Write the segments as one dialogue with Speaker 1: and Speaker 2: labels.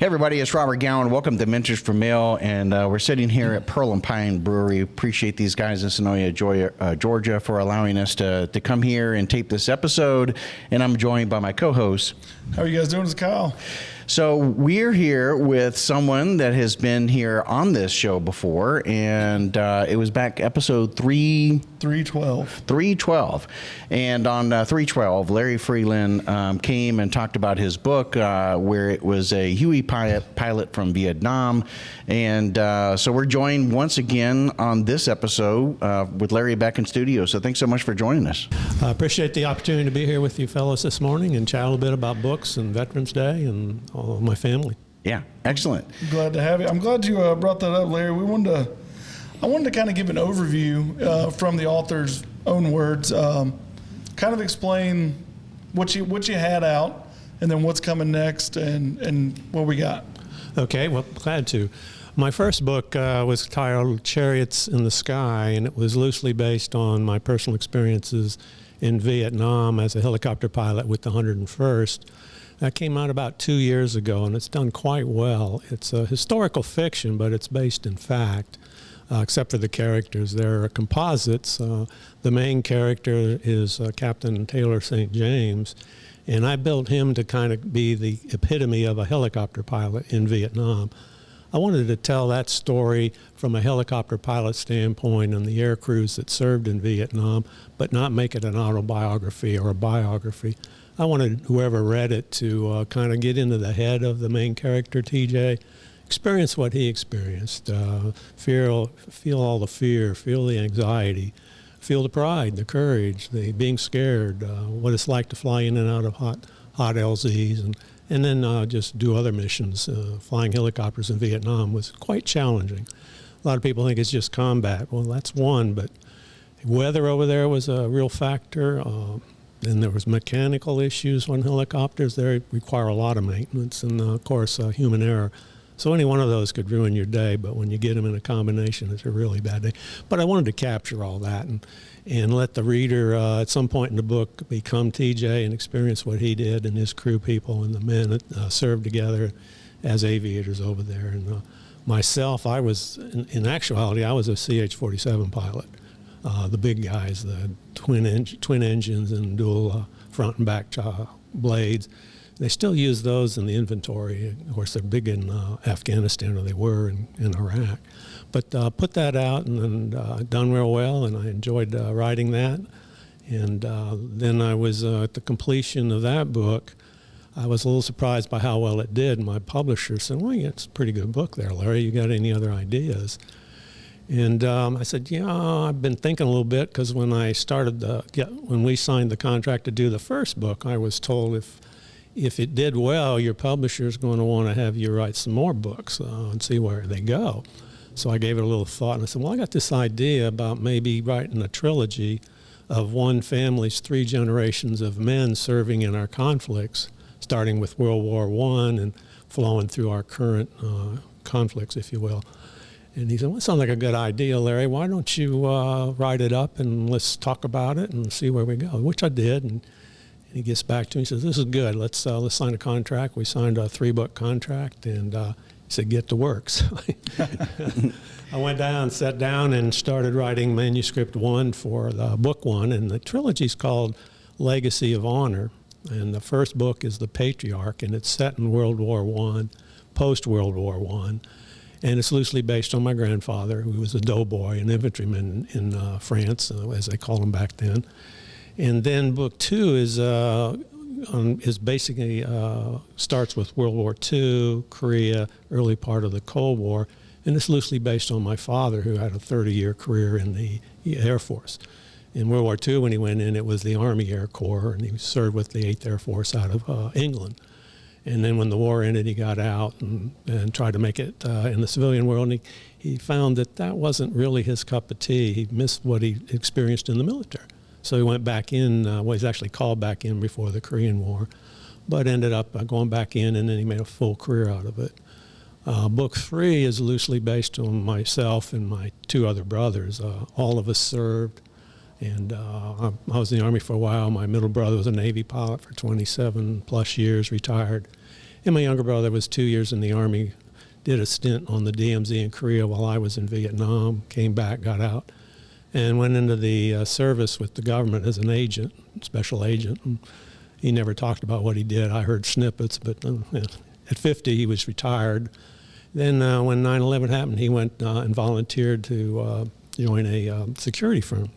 Speaker 1: everybody, it's Robert Gowan. Welcome to Mentors for Mail, and we're sitting here at Pearl and Pine Brewery. Appreciate these guys in Sonoya, Georgia, for allowing us to come here and tape this episode. And I'm joined by my co-host.
Speaker 2: How are you guys doing? It's Kyle.
Speaker 1: So we're here with someone that has been here on this show before, and it was back episode 312. And on 312, Larry Freeland came and talked about his book, where it was a Huey pilot from Vietnam. And so we're joined once again on this episode with Larry back in studio. So thanks so much for joining us.
Speaker 3: I appreciate the opportunity to be here with you fellows this morning and chat a little bit about books and Veterans Day and all of my family.
Speaker 1: Yeah, excellent.
Speaker 2: Glad to have you. I'm glad you brought that up, Larry. I wanted to kind of give an overview from the author's own words, kind of explain what you had out, and then what's coming next, and what we got.
Speaker 3: Okay, well, glad to. My first book was titled Chariots in the Sky, and it was loosely based on my personal experiences in Vietnam as a helicopter pilot with the 101st. That came out about 2 years ago, and it's done quite well. It's a historical fiction, but it's based in fact, except for the characters. They're composites. The main character is Captain Taylor St. James, and I built him to kind of be the epitome of a helicopter pilot in Vietnam. I wanted to tell that story from a helicopter pilot standpoint and the air crews that served in Vietnam, but not make it an autobiography or a biography. I wanted whoever read it to kind of get into the head of the main character, TJ, experience what he experienced, feel all the fear, feel the anxiety, feel the pride, the courage, the being scared, what it's like to fly in and out of hot LZs, and then just do other missions. Flying helicopters in Vietnam was quite challenging. A lot of people think it's just combat. Well, that's one, but weather over there was a real factor. And there was mechanical issues on helicopters. They require a lot of maintenance and, of course, human error. So any one of those could ruin your day, but when you get them in a combination, it's a really bad day. But I wanted to capture all that and let the reader at some point in the book become TJ and experience what he did and his crew people and the men that served together as aviators over there. And myself, I was, in actuality, I was a CH-47 pilot. The big guys, the twin engines and dual front and back blades. They still use those in the inventory. Of course, they're big in Afghanistan, or they were in Iraq. But put that out and done real well, and I enjoyed writing that. And then I was at the completion of that book, I was a little surprised by how well it did. My publisher said, well, yeah, it's a pretty good book there, Larry. You got any other ideas? And I said, yeah, I've been thinking a little bit, because when I started when we signed the contract to do the first book, I was told if it did well, your publisher is going to want to have you write some more books and see where they go. So I gave it a little thought, and I said, well, I got this idea about maybe writing a trilogy of one family's 3 generations of men serving in our conflicts, starting with World War I and flowing through our current conflicts, if you will. And he said, well, that sounds like a good idea, Larry. Why don't you write it up and let's talk about it and see where we go, which I did. And he gets back to me and says, this is good. Let's sign a contract. We signed a 3-book contract, and he said, get to work. So I went down, sat down, and started writing manuscript 1 for the book 1. And the trilogy's called Legacy of Honor. And the first book is The Patriarch, and it's set in World War I, post-World War I. And it's loosely based on my grandfather, who was a doughboy, an infantryman in France, as they called him back then. And then book 2 is basically starts with World War II, Korea, early part of the Cold War, and it's loosely based on my father, who had a 30-year career in the Air Force. In World War II, when he went in, it was the Army Air Corps, and he served with the 8th Air Force out of England. And then when the war ended, he got out and tried to make it in the civilian world. And he found that wasn't really his cup of tea. He missed what he experienced in the military. So he went back in, he's actually called back in before the Korean War, but ended up going back in, and then he made a full career out of it. Book 3 is loosely based on myself and my 2 other brothers. All of us served, and I was in the Army for a while. My middle brother was a Navy pilot for 27 plus years, retired. And my younger brother was 2 years in the Army, did a stint on the DMZ in Korea while I was in Vietnam, came back, got out, and went into the service with the government as an agent, special agent. And he never talked about what he did. I heard snippets, but yeah. At 50, he was retired. Then when 9/11 happened, he went and volunteered to join a security firm.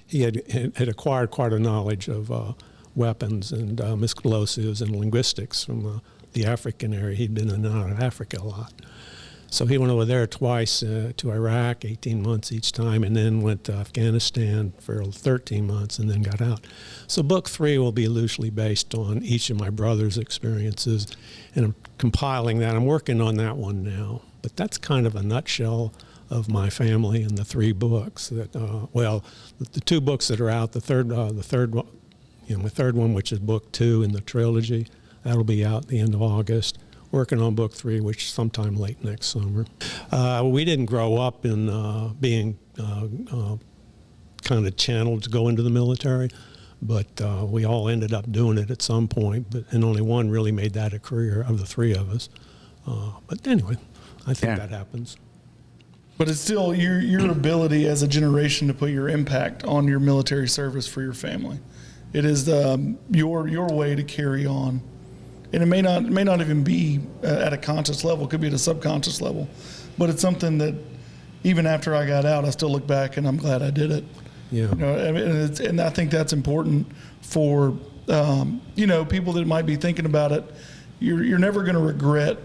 Speaker 3: He had acquired quite a knowledge of weapons and explosives and linguistics from the African area. He'd been in and out of Africa a lot. So he went over there twice to Iraq, 18 months each time, and then went to Afghanistan for 13 months and then got out. So book 3 will be loosely based on each of my brother's experiences, and I'm compiling that. I'm working on that one now. But that's kind of a nutshell of my family and the 3 books. That the 2 books that are out, the third one, which is book 2 in the trilogy, that'll be out at the end of August. Working on book 3, which sometime late next summer. We didn't grow up in being kind of channeled to go into the military, but we all ended up doing it at some point, and only one really made that a career of the 3 of us. But anyway, I think that happens.
Speaker 2: But it's still your ability as a generation to put your impact on your military service for your family. It is your way to carry on. And it may not even be at a conscious level. It could be at a subconscious level. But it's something that even after I got out, I still look back and I'm glad I did it.
Speaker 3: Yeah.
Speaker 2: And I think that's important for people that might be thinking about it. You're never going to regret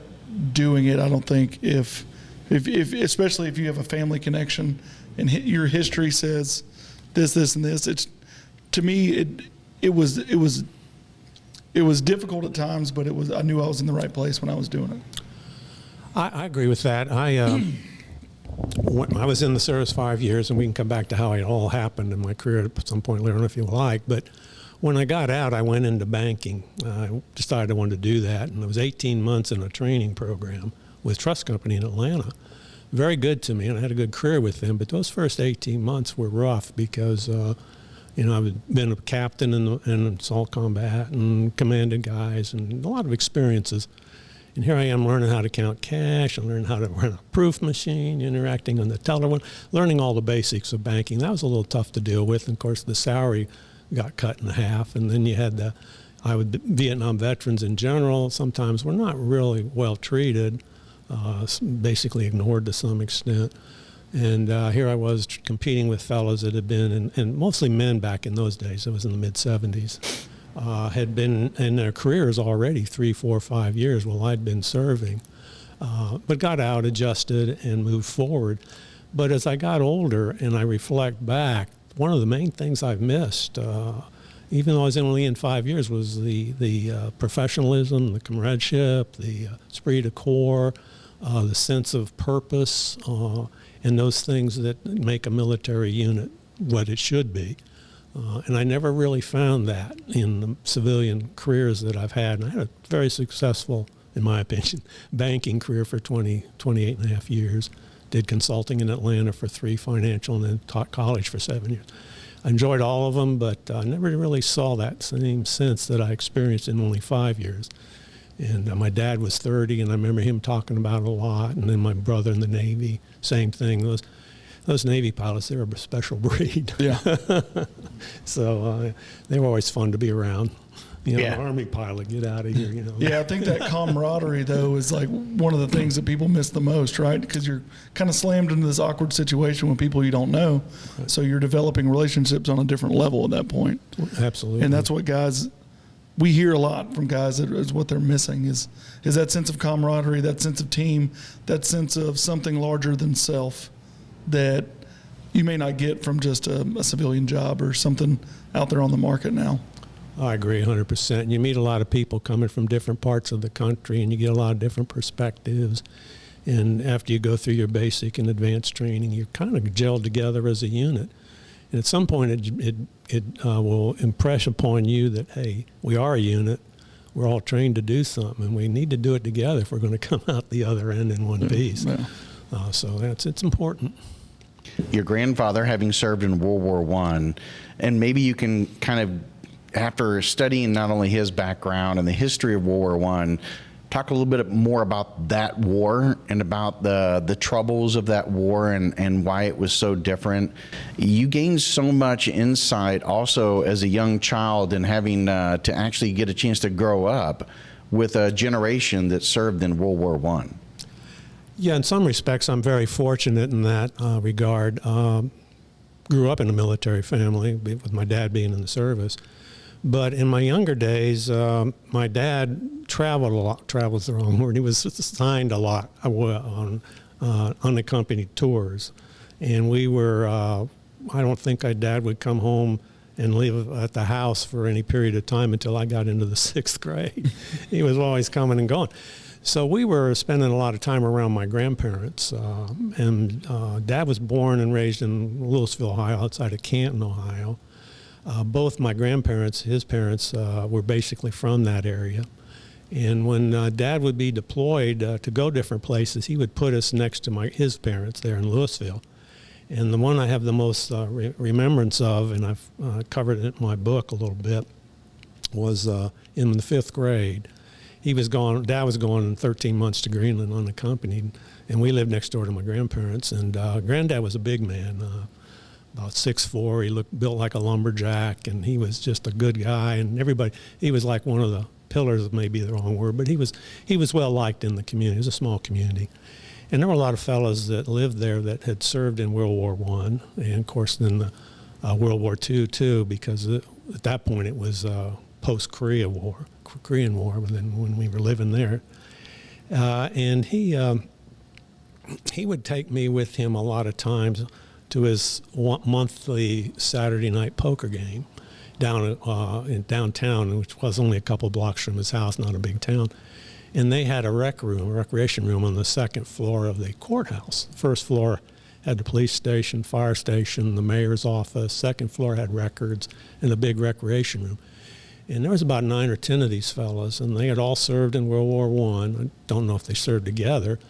Speaker 2: doing it. I don't think if especially if you have a family connection and your history says this, and this. It's, to me, it was difficult at times, but I knew I was in the right place when I was doing it.
Speaker 3: I agree with that. I was in the service 5 years, and we can come back to how it all happened in my career at some point later on if you like. But when I got out, I went into banking. I decided I wanted to do that, and it was 18 months in a training program with Trust Company in Atlanta. Very good to me, and I had a good career with them. But those first 18 months were rough because I've been a captain in assault combat and commanded guys and a lot of experiences. And here I am learning how to count cash and learning how to run a proof machine, interacting on the teller, learning all the basics of banking. That was a little tough to deal with. And of course, the salary got cut in half. And then you had Vietnam veterans in general sometimes were not really well treated, basically ignored to some extent. And here I was competing with fellows that had been, and mostly men back in those days, it was in the mid-'70s, had been in their careers already 3, 4, 5 years while I'd been serving, but got out, adjusted, and moved forward. But as I got older and I reflect back, one of the main things I've missed, even though I was only in 5 years, was the professionalism, the comradeship, the esprit de corps, the sense of purpose, and those things that make a military unit what it should be. And I never really found that in the civilian careers that I've had. And I had a very successful, in my opinion, banking career for 28 and a half years. Did consulting in Atlanta for 3, financial, and then taught college for 7 years. I enjoyed all of them, but I never really saw that same sense that I experienced in only 5 years. And my dad was 30, and I remember him talking about it a lot. And then my brother in the Navy, same thing. Those Navy pilots, they were a special breed.
Speaker 2: Yeah.
Speaker 3: So they were always fun to be around. Army pilot, get out of here.
Speaker 2: Yeah, I think that camaraderie, though, is like one of the things that people miss the most, right? Because you're kind of slammed into this awkward situation with people you don't know. Right. So you're developing relationships on a different level at that point.
Speaker 3: Absolutely.
Speaker 2: And that's what we hear a lot from guys that is what they're missing is that sense of camaraderie, that sense of team, that sense of something larger than self that you may not get from just a civilian job or something out there on the market now.
Speaker 3: I agree 100%. You meet a lot of people coming from different parts of the country, and you get a lot of different perspectives. And after you go through your basic and advanced training, you're kind of gelled together as a unit. And at some point, it will impress upon you that, hey, we are a unit. We're all trained to do something, and we need to do it together if we're going to come out the other end in one piece. Yeah. So it's important.
Speaker 1: Your grandfather having served in World War I, and maybe you can kind of after studying not only his background and the history of World War One, talk a little bit more about that war and about the troubles of that war and why it was so different. You gained so much insight also as a young child and having to actually get a chance to grow up with a generation that served in World War One.
Speaker 3: Yeah, in some respects, I'm very fortunate in that regard. Grew up in a military family with my dad being in the service. But in my younger days, my dad traveled a lot. Travel's the wrong word. He was assigned a lot on unaccompanied tours. And we were, I don't think my dad would come home and live at the house for any period of time until I got into the 6th grade. He was always coming and going. So we were spending a lot of time around my grandparents. And Dad was born and raised in Louisville, Ohio, outside of Canton, Ohio. Both my grandparents, his parents, were basically from that area. And when Dad would be deployed to go different places, he would put us next to his parents there in Louisville. And the one I have the most remembrance of, and I've covered it in my book a little bit, was in the 5th grade. He was gone. Dad was gone 13 months to Greenland unaccompanied, and we lived next door to my grandparents. And Granddad was a big man, about 6'4". He built like a lumberjack, and he was just a good guy. And everybody, he was like one of the pillars, maybe the wrong word, but he was well liked in the community. It was a small community, and there were a lot of fellows that lived there that had served in World War I, and of course then the World War II too, because at that point it was post-Korean War, when we were living there. And he would take me with him a lot of times to his monthly Saturday night poker game down in downtown, which was only a couple blocks from his house, not a big town. And they had a recreation room on the 2nd floor of the courthouse. First floor had the police station, fire station, the mayor's office. 2nd floor had records and a big recreation room. And there was about 9 or 10 of these fellas, and they had all served in World War I don't know if they served together,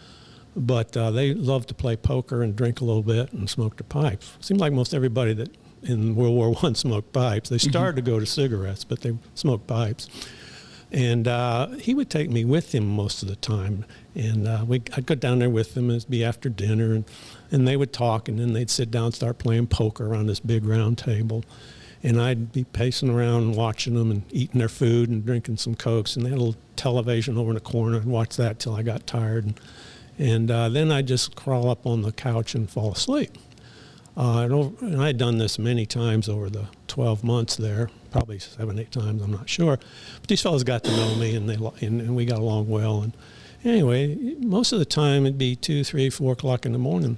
Speaker 3: but they loved to play poker and drink a little bit and smoke their pipes. It seemed like most everybody that in World War I smoked pipes. They started to go to cigarettes, but they smoked pipes. And he would take me with him most of the time. And I'd go down there with them. It'd be after dinner, and they would talk, and then they'd sit down and start playing poker around this big round table. And I'd be pacing around and watching them and eating their food and drinking some Cokes. And they had a little television over in the corner and watch that till I got tired. And then I'd just crawl up on the couch and fall asleep. And I'd done this many times over the 12 months there, probably 7, 8 times, I'm not sure. But these fellows got to know me, and we got along well. And anyway, most of the time it'd be 2, 3, 4 o'clock in the morning.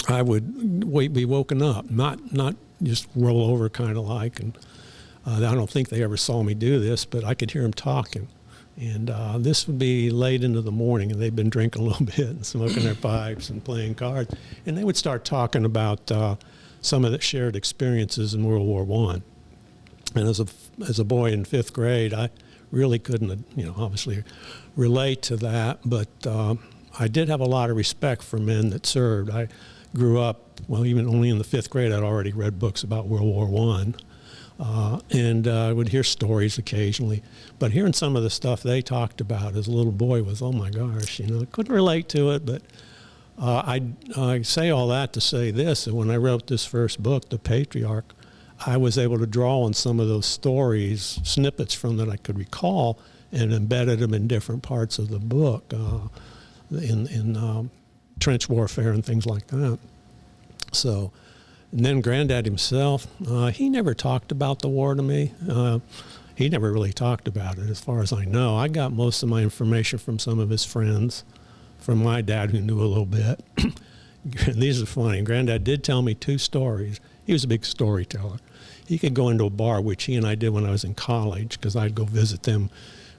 Speaker 3: I would be woken up, not just roll over kind of like. And I don't think they ever saw me do this, but I could hear them talking. And this would be late into the morning, and they'd been drinking a little bit and smoking their pipes and playing cards. And they would start talking about some of the shared experiences in World War I. And as a boy in 5th grade, I really couldn't, obviously relate to that. But I did have a lot of respect for men that served. I grew up, even only in the 5th grade, I'd already read books about World War I. And I would hear stories occasionally, but hearing some of the stuff they talked about as a little boy was, oh my gosh, I couldn't relate to it. But I say all that to say this: that when I wrote this first book, The Patriarch, I was able to draw on some of those stories, snippets from that I could recall, and embedded them in different parts of the book, in trench warfare and things like that. So. And then Granddad himself, he never talked about the war to me. He never really talked about it, as far as I know. I got most of my information from some of his friends, from my dad, who knew a little bit. These are funny. Granddad did tell me 2 stories. He was a big storyteller. He could go into a bar, which he and I did when I was in college, because I'd go visit them.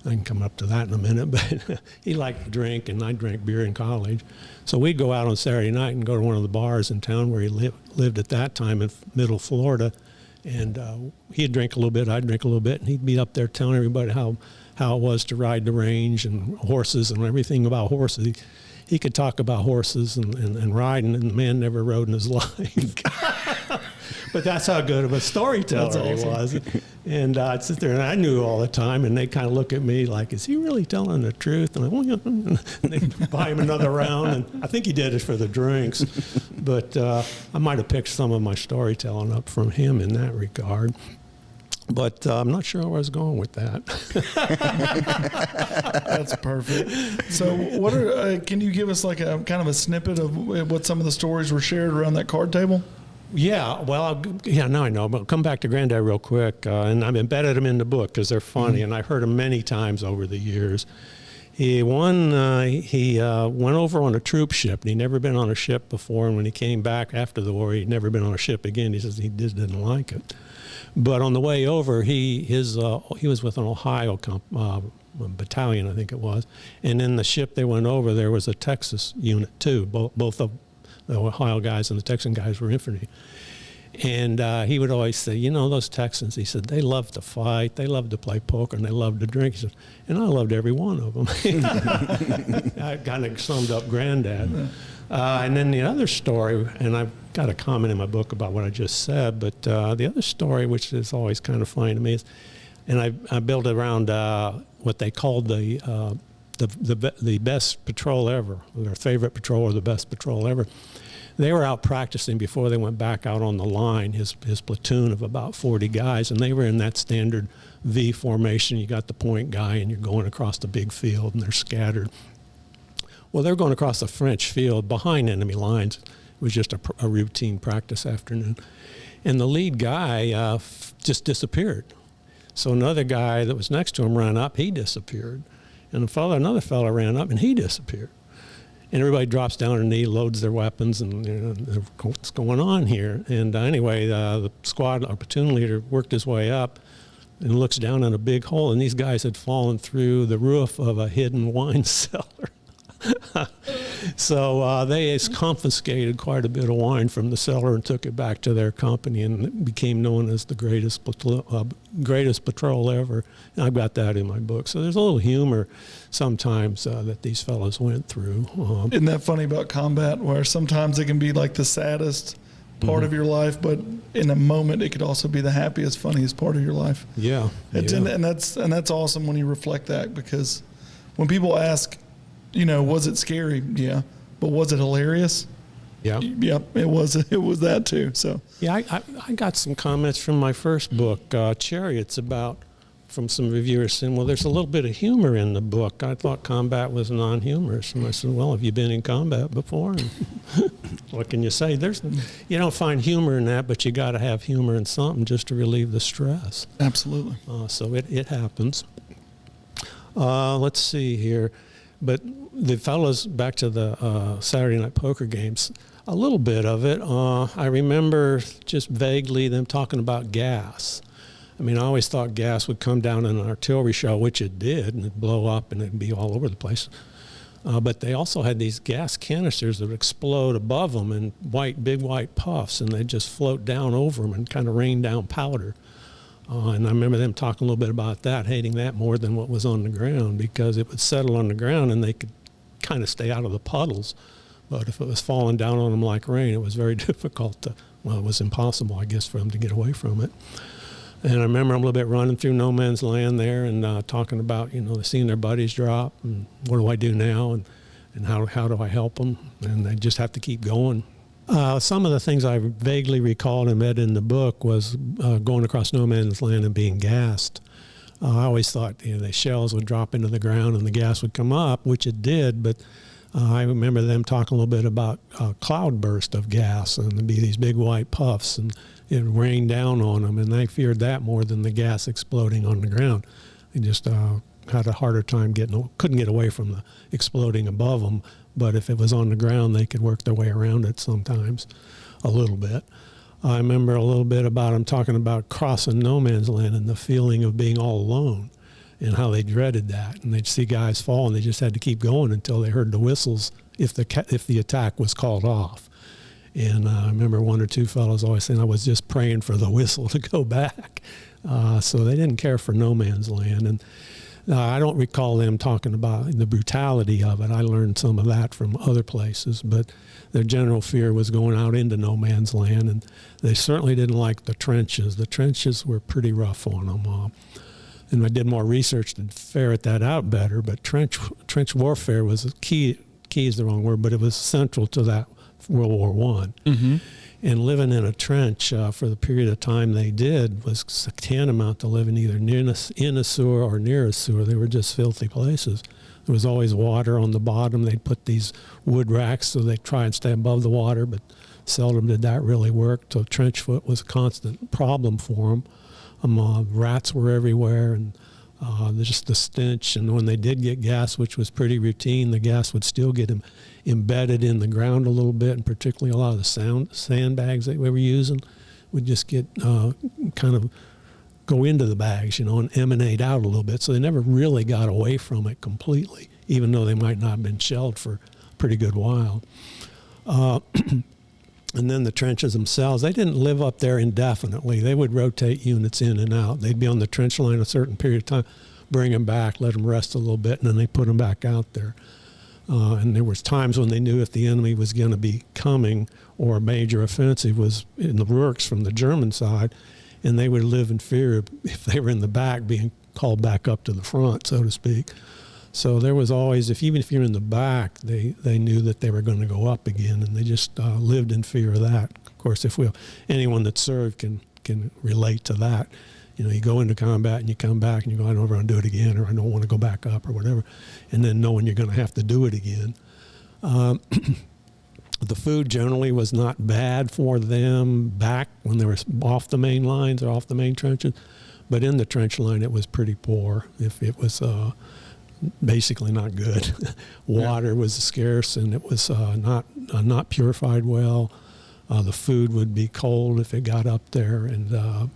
Speaker 3: I can come up to that in a minute, but he liked to drink, and I drank beer in college. So we'd go out on Saturday night and go to one of the bars in town where he lived at that time in Middle Florida. And he'd drink a little bit, I'd drink a little bit, and he'd be up there telling everybody how it was to ride the range and horses and everything about horses. He could talk about horses and riding, and the man never rode in his life. But that's how good of a storyteller he was. And I'd sit there, and I knew all the time, and they kind of look at me like, is he really telling the truth? And and they'd buy him another round, and I think he did it for the drinks. But I might have picked some of my storytelling up from him in that regard. But I'm not sure where I was going with that.
Speaker 2: That's perfect. So, what are? Can you give us like a kind of a snippet of what some of the stories were shared around that card table?
Speaker 3: Yeah, well, now I know. But I'll come back to Granddad real quick, and I've embedded them in the book because they're funny, and I've heard them many times over the years. He went over on a troop ship, and he'd never been on a ship before. And when he came back after the war, he'd never been on a ship again. He says he just didn't like it. But on the way over, he was with an Ohio battalion, I think it was, and in the ship they went over, there was a Texas unit too. Both of the Ohio guys and the Texan guys were infantry. And he would always say, you know, those Texans, he said, they love to fight, they love to play poker, and they love to drink. He said, and I loved every one of them. That kind of summed up Granddad. And then the other story, and I've got a comment in my book about what I just said, but the other story, which is always kind of funny to me, is, and I built it around what they called the best patrol ever, their favorite patrol or the best patrol ever. They were out practicing before they went back out on the line, his platoon of about 40 guys, and they were in that standard V formation. You got the point guy, and you're going across the big field, and they're scattered. Well, they're going across the French field behind enemy lines. It was just a routine practice afternoon. And the lead guy just disappeared. So another guy that was next to him ran up, he disappeared. And another fellow ran up, and he disappeared. And everybody drops down on their knee, loads their weapons, and what's going on here? And anyway, the squad, our platoon leader, worked his way up and looks down in a big hole, and these guys had fallen through the roof of a hidden wine cellar. So they confiscated quite a bit of wine from the cellar and took it back to their company, and it became known as the greatest patrol ever. And I've got that in my book. So there's a little humor sometimes that these fellows went through.
Speaker 2: Isn't that funny about combat, where sometimes it can be like the saddest part of your life, but in a moment it could also be the happiest, funniest part of your life.
Speaker 3: Yeah.
Speaker 2: And that's awesome when you reflect that, because when people ask, you know, was it scary? Yeah. But was it hilarious?
Speaker 3: Yeah.
Speaker 2: Yep. It was that too. So
Speaker 3: yeah, I got some comments from my first book, Chariots, from some reviewers saying, well, there's a little bit of humor in the book. I thought combat was non-humorous. And I said, well, have you been in combat before? And what can you say? You don't find humor in that, but you got to have humor in something just to relieve the stress.
Speaker 2: absolutely.
Speaker 3: So it happens. Let's see here. But the fellows, back to the Saturday night poker games, a little bit of it. I remember just vaguely them talking about gas. I mean, I always thought gas would come down in an artillery shell, which it did, and it'd blow up and it'd be all over the place. But they also had these gas canisters that would explode above them in big white puffs, and they'd just float down over them and kind of rain down powder. And I remember them talking a little bit about that, hating that more than what was on the ground, because it would settle on the ground and they could kind of stay out of the puddles. But if it was falling down on them like rain, it was very difficult it was impossible, I guess, for them to get away from it. And I remember them a little bit running through no man's land there and talking about, you know, seeing their buddies drop and what do I do now and how do I help them? And they just have to keep going. Some of the things I vaguely recalled and read in the book was going across no man's land and being gassed. I always thought, you know, the shells would drop into the ground and the gas would come up, which it did, but I remember them talking a little bit about cloudburst of gas, and there'd be these big white puffs, and it would rain down on them, and they feared that more than the gas exploding on the ground. They just had a harder time couldn't get away from the exploding above them, but if it was on the ground, they could work their way around it sometimes a little bit. I remember a little bit about them talking about crossing no man's land and the feeling of being all alone and how they dreaded that. And they'd see guys fall, and they just had to keep going until they heard the whistles if the attack was called off. And I remember one or two fellows always saying, I was just praying for the whistle to go back. So they didn't care for no man's land. And I don't recall them talking about the brutality of it. I learned some of that from other places, but their general fear was going out into no man's land, and they certainly didn't like the trenches. The trenches were pretty rough on them. And I did more research to ferret that out better, but trench warfare was a key is the wrong word, but it was central to that World War I. Mm-hmm. And living in a trench for the period of time they did was tantamount to living either in a sewer or near a sewer. They were just filthy places. There was always water on the bottom. They'd put these wood racks so they'd try and stay above the water, but seldom did that really work. So trench foot was a constant problem for them. Rats were everywhere, and just the stench. And when they did get gas, which was pretty routine, the gas would still get embedded in the ground a little bit, and particularly a lot of the sandbags that we were using would just get kind of go into the bags, and emanate out a little bit. So they never really got away from it completely, even though they might not have been shelled for a pretty good while. And then the trenches themselves, they didn't live up there indefinitely. They would rotate units in and out. They'd be on the trench line a certain period of time, bring them back, let them rest a little bit, and then they put them back out there. And there was times when they knew if the enemy was going to be coming or a major offensive was in the works from the German side, and they would live in fear if they were in the back being called back up to the front, so to speak. So there was always, even if you're in the back, they knew that they were going to go up again, and they just lived in fear of that. Of course, anyone that served can relate to that. You go into combat and you come back and you go, I don't ever want to do it again, or I don't want to go back up, or whatever, and then knowing you're going to have to do it again. The food generally was not bad for them back when they were off the main lines or off the main trenches, but in the trench line it was pretty poor. If it was basically not good. Water was scarce, and it was not purified well. The food would be cold if it got up there, and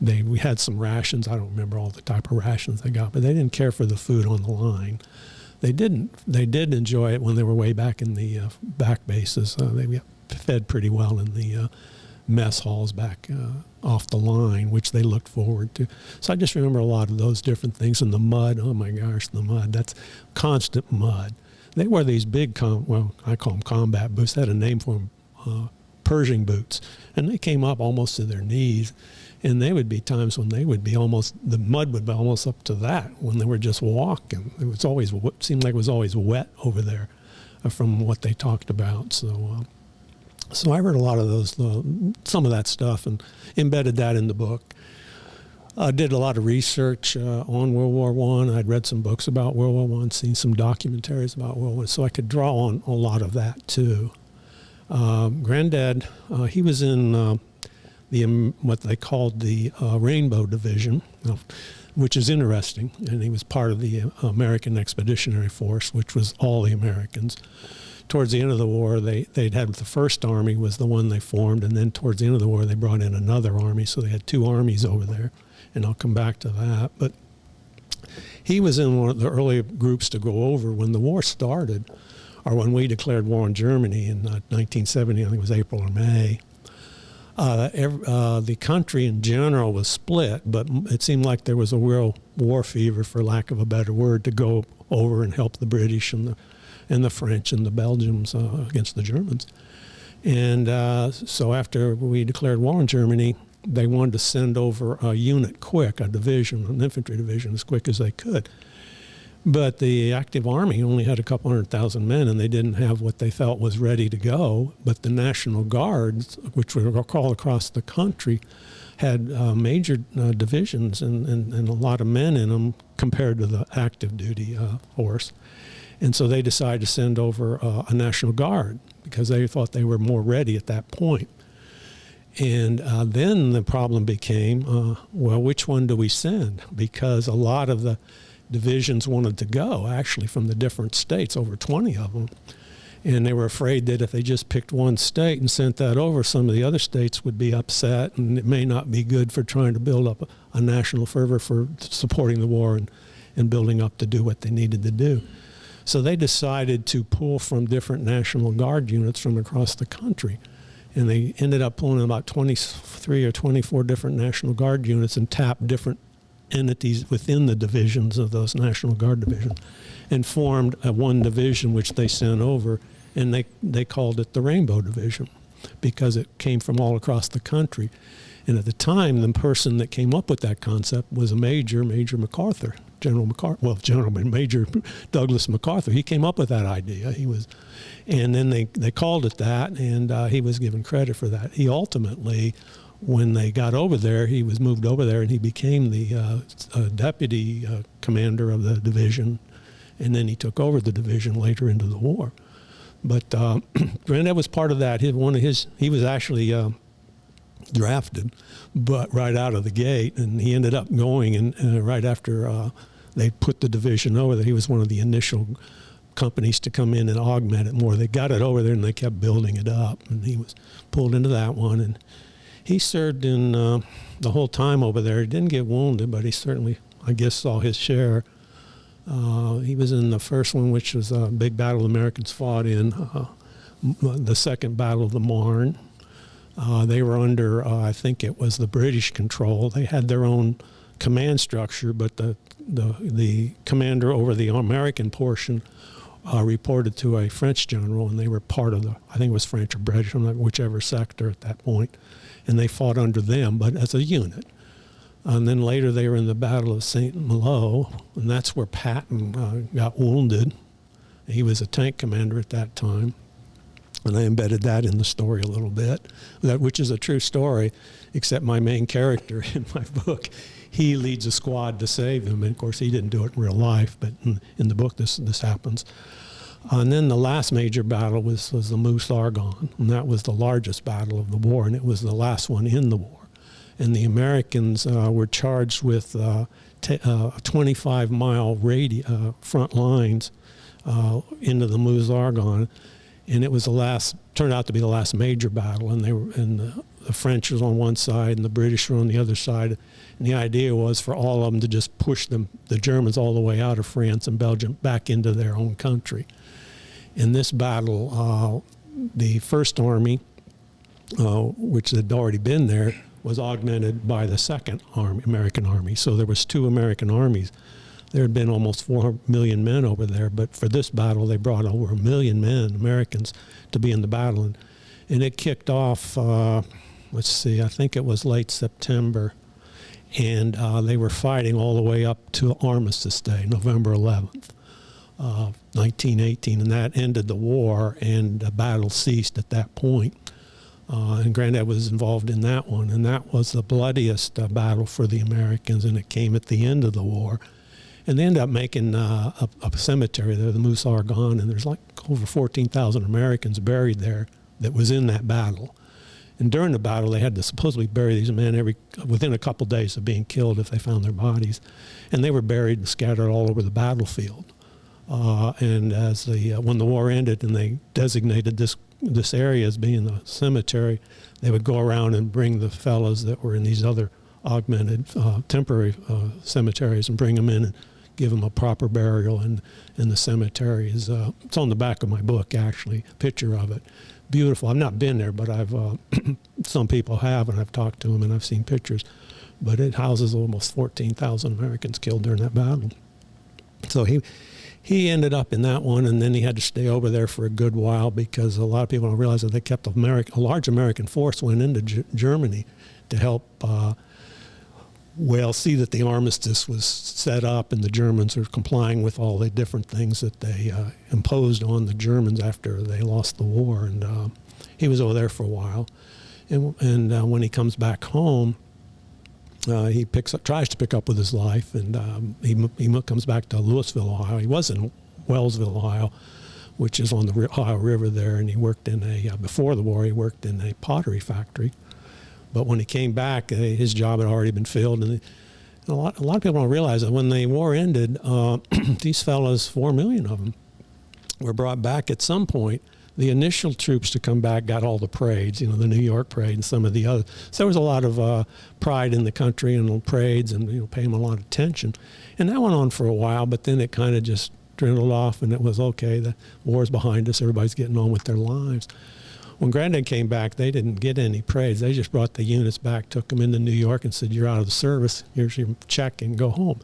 Speaker 3: we had some rations. I don't remember all the type of rations they got, but they didn't care for the food on the line. They did enjoy it when they were way back in the back bases. They got fed pretty well in the mess halls back off the line, which they looked forward to. So I just remember a lot of those different things. And the mud, oh my gosh, the mud, that's constant mud. They wore these big, I call them combat boots. They had a name for them, Pershing boots. And they came up almost to their knees. And they would be times when the mud would be almost up to that when they were just walking. It seemed like it was always wet over there from what they talked about. So I read a lot of those, some of that stuff, and embedded that in the book. I did a lot of research on World War I. I'd read some books about World War I, seen some documentaries about World War I, so I could draw on a lot of that too. Granddad, he was in what they called the Rainbow Division, which is interesting, and he was part of the American Expeditionary Force, which was all the Americans. Towards the end of the war, they'd had the First Army was the one they formed, and then towards the end of the war, they brought in another army, so they had two armies over there, and I'll come back to that. But he was in one of the early groups to go over when the war started, or when we declared war on Germany in 1970, I think it was April or May. The country in general was split, but it seemed like there was a real war fever, for lack of a better word, to go over and help the British and the French and the Belgians against the Germans. And so after we declared war on Germany, they wanted to send over a unit quick, a division, an infantry division, as quick as they could. But the active army only had a couple 100,000 men, and they didn't have what they felt was ready to go. But the National Guards, which were all across the country, had major divisions and a lot of men in them compared to the active duty force. And so they decided to send over a National Guard because they thought they were more ready at that point. And then the problem became, which one do we send? Because a lot of the divisions wanted to go, actually, from the different states, over 20 of them. And they were afraid that if they just picked one state and sent that over, some of the other states would be upset, and it may not be good for trying to build up a national fervor for supporting the war and building up to do what they needed to do. So they decided to pull from different National Guard units from across the country. And they ended up pulling about 23 or 24 different National Guard units and tapped different entities within the divisions of those National Guard divisions, and formed one division which they sent over, and they called it the Rainbow Division because it came from all across the country. And at the time, the person that came up with that concept was a Major MacArthur, Major Douglas MacArthur. He came up with that idea. And then they called it that, and he was given credit for that. He ultimately, when they got over there, he was moved over there, and he became the deputy commander of the division, and then he took over the division later into the war. But Granddad was part of that. He was actually drafted, but right out of the gate, and he ended up going, and right after they put the division over there, he was one of the initial companies to come in and augment it more. They got it over there, and they kept building it up, and he was pulled into that one, and he served in the whole time over there. He didn't get wounded, but he certainly, I guess, saw his share. He was in the first one, which was a big battle the Americans fought in, the Second Battle of the Marne. They were under, I think it was the British control. They had their own command structure, but the commander over the American portion reported to a French general, and they were part of I think it was French or British, whichever sector at that point, and they fought under them, but as a unit. And then later they were in the Battle of St. Malo, and that's where Patton got wounded. He was a tank commander at that time. And I embedded that in the story a little bit, which is a true story, except my main character in my book, he leads a squad to save him. And of course, he didn't do it in real life, but in the book, this happens. And then the last major battle was the Moose Argonne, and that was the largest battle of the war, and it was the last one in the war. And the Americans were charged with 25-mile front lines into the Moose Argonne. And it was turned out to be the last major battle, and the French was on one side and the British were on the other side. And the idea was for all of them to just push the Germans all the way out of France and Belgium back into their own country. In this battle, the First Army, which had already been there, was augmented by the Second American Army. So there was two American armies. There had been almost 4 million men over there, but for this battle, they brought over 1 million men, Americans, to be in the battle. And it kicked off, I think it was late September, and they were fighting all the way up to Armistice Day, November 11th, 1918, and that ended the war, and the battle ceased at that point. And Granddad was involved in that one, and that was the bloodiest battle for the Americans, and it came at the end of the war. And they ended up making a cemetery there, the Moose Argonne, and there's like over 14,000 Americans buried there that was in that battle. And during the battle, they had to supposedly bury these men within a couple days of being killed if they found their bodies. And they were buried and scattered all over the battlefield. And when the war ended and they designated this area as being the cemetery, they would go around and bring the fellows that were in these other augmented temporary cemeteries and bring them in and give them a proper burial. And the cemetery is, it's on the back of my book, actually, a picture of it. Beautiful. I've not been there, but I've some people have, and I've talked to them, and I've seen pictures. But it houses almost 14,000 Americans killed during that battle. So he ended up in that one, and then he had to stay over there for a good while because a lot of people don't realize that they kept a large American force went into Germany to help see that the armistice was set up and the Germans were complying with all the different things that they imposed on the Germans after they lost the war. And he was over there for a while. And when he comes back home, he tries to pick up with his life, and he comes back to Louisville, Ohio. He was in Wellsville, Ohio, which is on the Ohio River there, and he worked in before the war, he worked in a pottery factory. But when he came back, his job had already been filled. And a lot of people don't realize that when the war ended, these fellows, 4 million of them, were brought back at some point. The initial troops to come back got all the parades, the New York parade and some of the others. So there was a lot of pride in the country and parades and, paying them a lot of attention. And that went on for a while, but then it kind of just dwindled off, and it was, okay, the war's behind us, everybody's getting on with their lives. when Granddad came back, they didn't get any praise. They just brought the units back, took them into New York, and said, "You're out of the service. Here's your check and go home."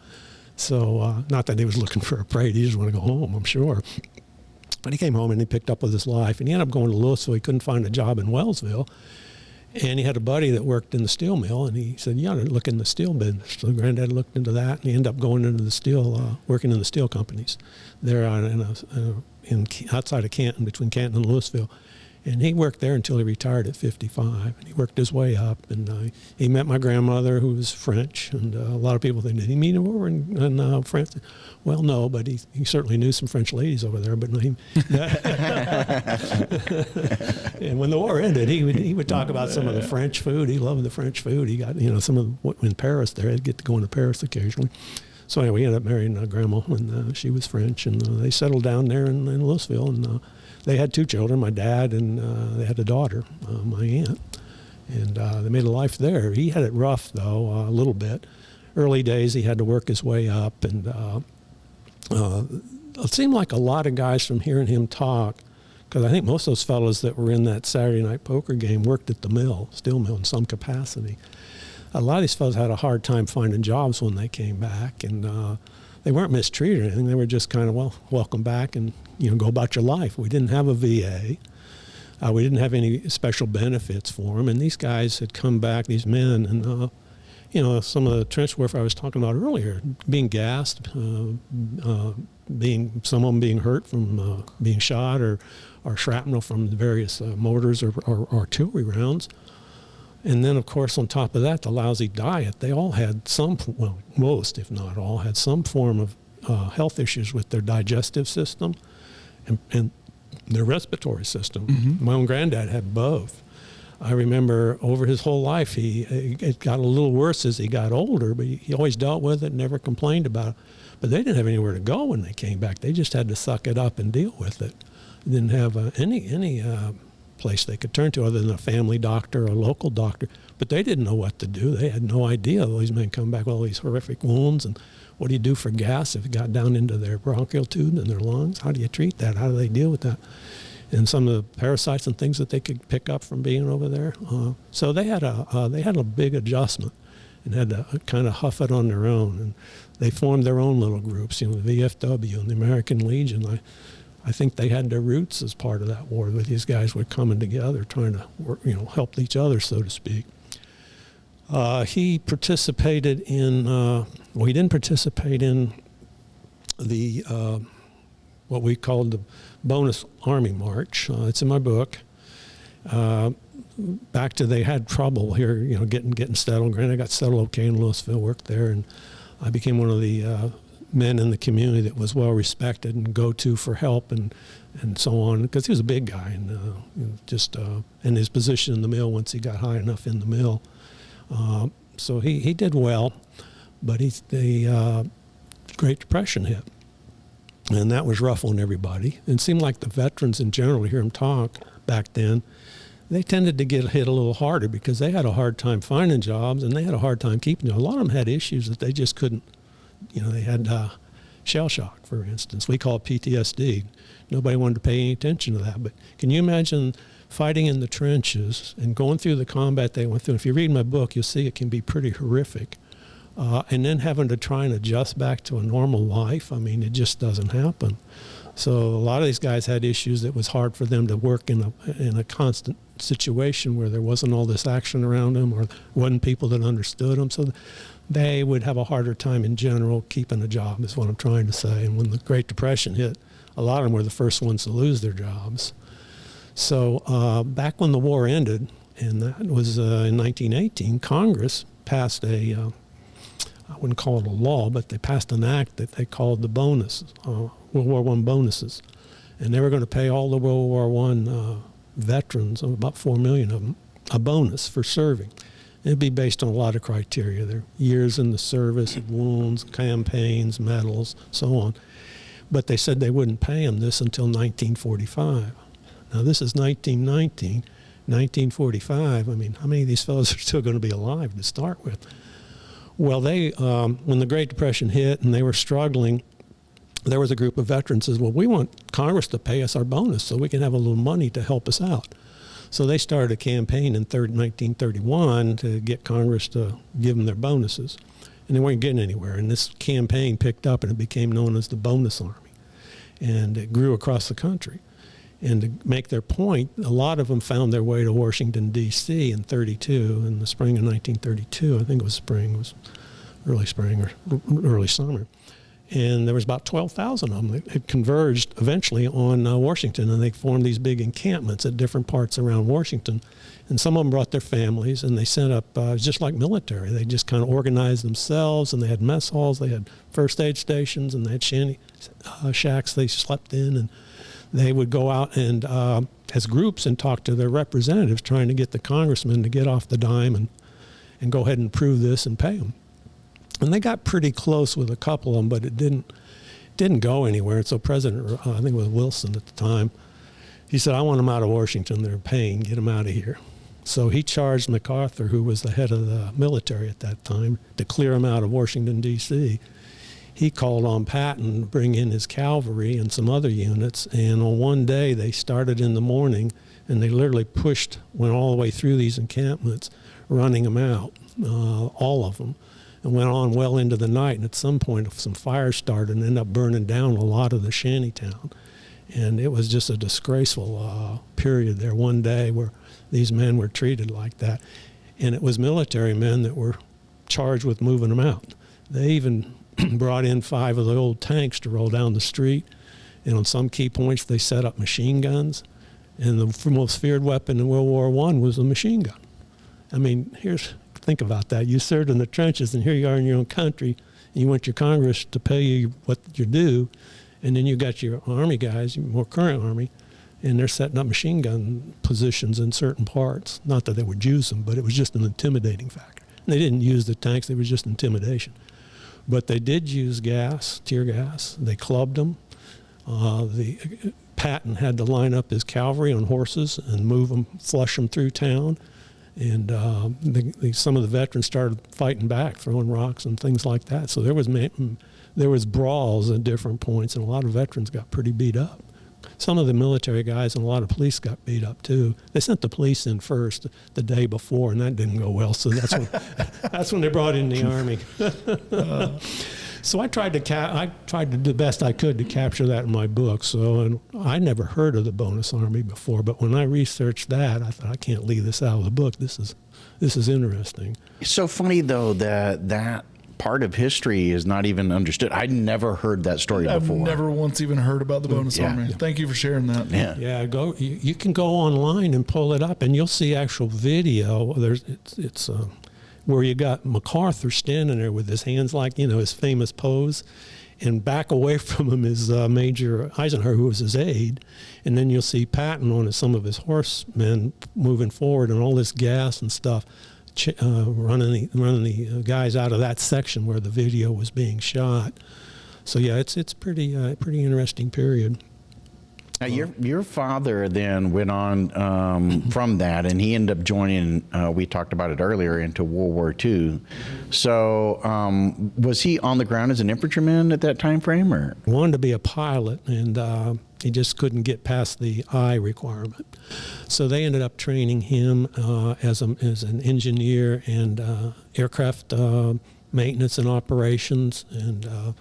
Speaker 3: So not that he was looking for a parade. He just wanted to go home, I'm sure. But he came home and he picked up with his life. And he ended up going to Louisville. He couldn't find a job in Wellsville. And he had a buddy that worked in the steel mill. And he said, "You ought to look in the steel business." So Granddad looked into that. And he ended up going into the steel, working in the steel companies there outside of Canton, between Canton and Louisville. And he worked there until he retired at 55. And he worked his way up. And he met my grandmother, who was French. And a lot of people think, "Did he meet him over in France?" Well, no, but he certainly knew some French ladies over there. But no, and when the war ended, he would talk about some of the French food. He loved the French food. He got, some of in Paris there. He'd get to go into Paris occasionally. So anyway, he ended up marrying Grandma, and she was French. And they settled down there in Louisville. And they had 2 children, my dad, and they had a daughter, my aunt. And they made a life there. He had it rough, though, a little bit. Early days, he had to work his way up. And it seemed like a lot of guys from hearing him talk, because I think most of those fellows that were in that Saturday night poker game worked at the mill, steel mill, in some capacity. A lot of these fellows had a hard time finding jobs when they came back. And they weren't mistreated or anything. They were just kind of, well, welcome back and, go about your life. We didn't have a VA. We didn't have any special benefits for them. And these guys had come back, these men, and, some of the trench warfare I was talking about earlier, being gassed, some of them being hurt from being shot or shrapnel from the various mortars or artillery rounds. And then, of course, on top of that, the lousy diet. They all had most, if not all, had some form of health issues with their digestive system and their respiratory system. Mm-hmm. My own granddad had both. I remember over his whole life, it got a little worse as he got older, but he always dealt with it, never complained about it. But they didn't have anywhere to go when they came back. They just had to suck it up and deal with it. They didn't have any place they could turn to other than a family doctor or a local doctor. But they didn't know what to do. They had no idea. All these men come back with all these horrific wounds. And what do you do for gas if it got down into their bronchial tube and their lungs? How do you treat that? How do they deal with that? And some of the parasites and things that they could pick up from being over there. So they had a big adjustment and had to kind of huff it on their own. And they formed their own little groups, the VFW and the American Legion. I think they had their roots as part of that war, where these guys were coming together, trying to work, help each other, so to speak. He participated in, he didn't participate in the, what we called the bonus Army March. It's in my book. They had trouble here, getting settled. Granted, I got settled okay in Louisville, worked there, and I became one of the men in the community that was well respected and go to for help and so on, because he was a big guy and in his position in the mill once he got high enough in the mill. So he did well, but the Great Depression hit, and that was rough on everybody. And it seemed like the veterans in general, to hear them talk back then, they tended to get hit a little harder because they had a hard time finding jobs and they had a hard time keeping jobs. A lot of them had issues that they just couldn't. They had shell shock, for instance. We call it PTSD. Nobody wanted to pay any attention to that. But can you imagine fighting in the trenches and going through the combat they went through? If you read my book, you'll see it can be pretty horrific. And then having to try and adjust back to a normal life, it just doesn't happen. So a lot of these guys had issues that was hard for them to work in a constant situation where there wasn't all this action around them or wasn't people that understood them. So they would have a harder time in general keeping a job, is what I'm trying to say. And when the Great Depression hit, a lot of them were the first ones to lose their jobs. So back when the war ended, and that was in 1918, Congress passed I wouldn't call it a law, but they passed an act that they called the bonuses, World War I bonuses. And they were going to pay all the World War I veterans, about 4 million of them, a bonus for serving. It'd be based on a lot of criteria. Their years in the service, wounds, campaigns, medals, so on. But they said they wouldn't pay them this until 1945. Now, this is 1919. 1945, how many of these fellows are still going to be alive to start with? Well, when the Great Depression hit and they were struggling, there was a group of veterans that says, well, we want Congress to pay us our bonus so we can have a little money to help us out. So they started a campaign in 1931 to get Congress to give them their bonuses. And they weren't getting anywhere. And this campaign picked up and it became known as the Bonus Army. And it grew across the country. And to make their point, a lot of them found their way to Washington, D.C. in 32, in the spring of 1932. I think it was spring, it was early spring or early summer. And there was about 12,000 of them that had converged eventually on Washington, and they formed these big encampments at different parts around Washington. And some of them brought their families, and they sent up, just like military, they just kind of organized themselves, and they had mess halls, they had first aid stations, and they had shanty shacks they slept in, and they would go out and as groups and talk to their representatives, trying to get the congressmen to get off the dime and go ahead and approve this and pay them. And they got pretty close with a couple of them, but it didn't go anywhere. And so President, I think it was Wilson at the time, he said, I want them out of Washington. They're paying. Get them out of here. So he charged MacArthur, who was the head of the military at that time, to clear them out of Washington, D.C. He called on Patton to bring in his cavalry and some other units. And on one day, they started in the morning, and they literally went all the way through these encampments, running them out, all of them. And went on well into the night, and at some point some fires started and ended up burning down a lot of the shantytown. And it was just a disgraceful period there one day where these men were treated like that. And it was military men that were charged with moving them out. They even brought in 5 of the old tanks to roll down the street, and on some key points they set up machine guns. And the most feared weapon in World War I was a machine gun. I mean, think about that. You served in the trenches, and here you are in your own country, and you want your Congress to pay you what you're due, and then you got your Army guys, your more current Army, and they're setting up machine gun positions in certain parts. Not that they would use them, but it was just an intimidating factor. And they didn't use the tanks, they were just intimidation. But they did use gas, tear gas. They clubbed them. Patton had to line up his cavalry on horses and move them, flush them through town. And some of the veterans started fighting back, throwing rocks and things like that. So there was brawls at different points, and a lot of veterans got pretty beat up. Some of the military guys and a lot of police got beat up too. They sent the police in first the day before, and that didn't go well. So that's when they brought in the Army. So I tried to do the best I could to capture that in my book. So, and I never heard of the Bonus Army before, but when I researched that, I thought, I can't leave this out of the book. This is interesting.
Speaker 1: It's so funny though that part of history is not even understood. I'd never heard that story before.
Speaker 2: I've never once even heard about the Bonus Army. Thank you for sharing that.
Speaker 1: Yeah.
Speaker 3: You can go online and pull it up, and you'll see actual video. It's where you got MacArthur standing there with his hands like, his famous pose, and back away from him is Major Eisenhower, who was his aide, and then you'll see Patton on some of his horsemen moving forward, and all this gas and stuff running the guys out of that section where the video was being shot. So yeah, it's pretty interesting period.
Speaker 1: Now, your father then went on from that, and he ended up joining, we talked about it earlier, into World War II. So was he on the ground as an infantryman at that time frame? Or?
Speaker 3: He wanted to be a pilot, and he just couldn't get past the eye requirement. So they ended up training him as an engineer and aircraft maintenance and operations and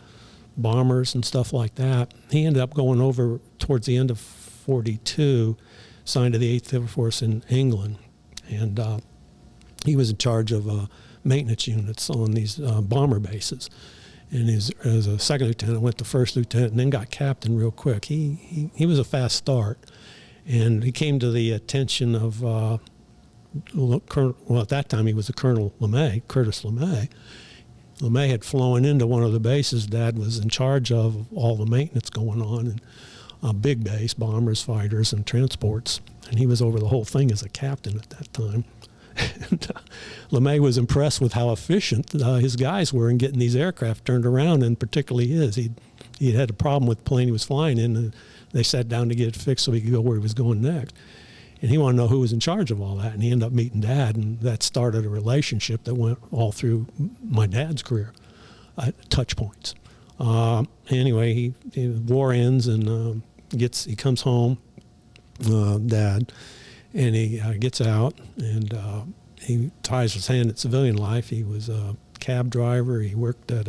Speaker 3: bombers and stuff like that. He ended up going over towards the end of 42, signed to the 8th Air Force in England, and he was in charge of maintenance units on these bomber bases. And as a second lieutenant, went to first lieutenant, and then got captain real quick. He was a fast start, and he came to the attention of at that time he was a Colonel LeMay, Curtis LeMay. LeMay had flown into one of the bases. Dad was in charge of all the maintenance going on, and a big base, bombers, fighters, and transports. And he was over the whole thing as a captain at that time. And LeMay was impressed with how efficient his guys were in getting these aircraft turned around, and particularly his. He had a problem with the plane he was flying in, and they sat down to get it fixed so he could go where he was going next. And he wanted to know who was in charge of all that, and he ended up meeting Dad, and that started a relationship that went all through my dad's career, touch points. Anyway, war ends, and he comes home, Dad, And he gets out, and he tries his hand at civilian life. He was a cab driver. He worked at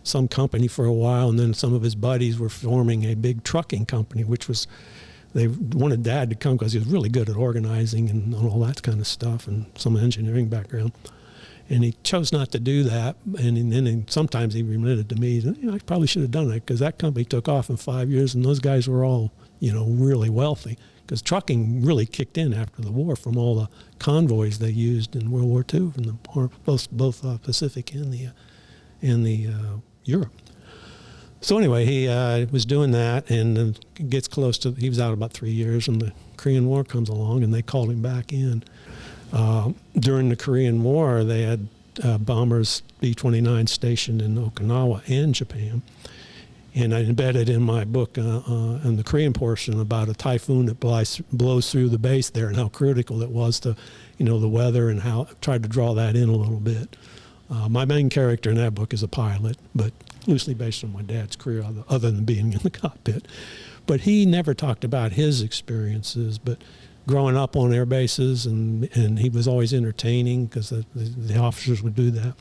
Speaker 3: some company for a while, and then some of his buddies were forming a big trucking company, which was, they wanted Dad to come because he was really good at organizing and all that kind of stuff, and some engineering background. And he chose not to do that, and then sometimes he admitted to me, I probably should have done that, because that company took off in 5 years, and those guys were all, really wealthy, because trucking really kicked in after the war from all the convoys they used in World War II, from both Pacific and the Europe. So anyway, he was doing that, and gets close to, he was out about 3 years, and the Korean War comes along, and they called him back in. During the Korean War, they had bombers, B-29 stationed in Okinawa and Japan. And I embedded in my book, in the Korean portion, about a typhoon that blows through the base there, and how critical it was to, the weather, and how I tried to draw that in a little bit. My main character in that book is a pilot, but loosely based on my dad's career, other than being in the cockpit. But he never talked about his experiences, but growing up on air bases, and he was always entertaining, because the officers would do that.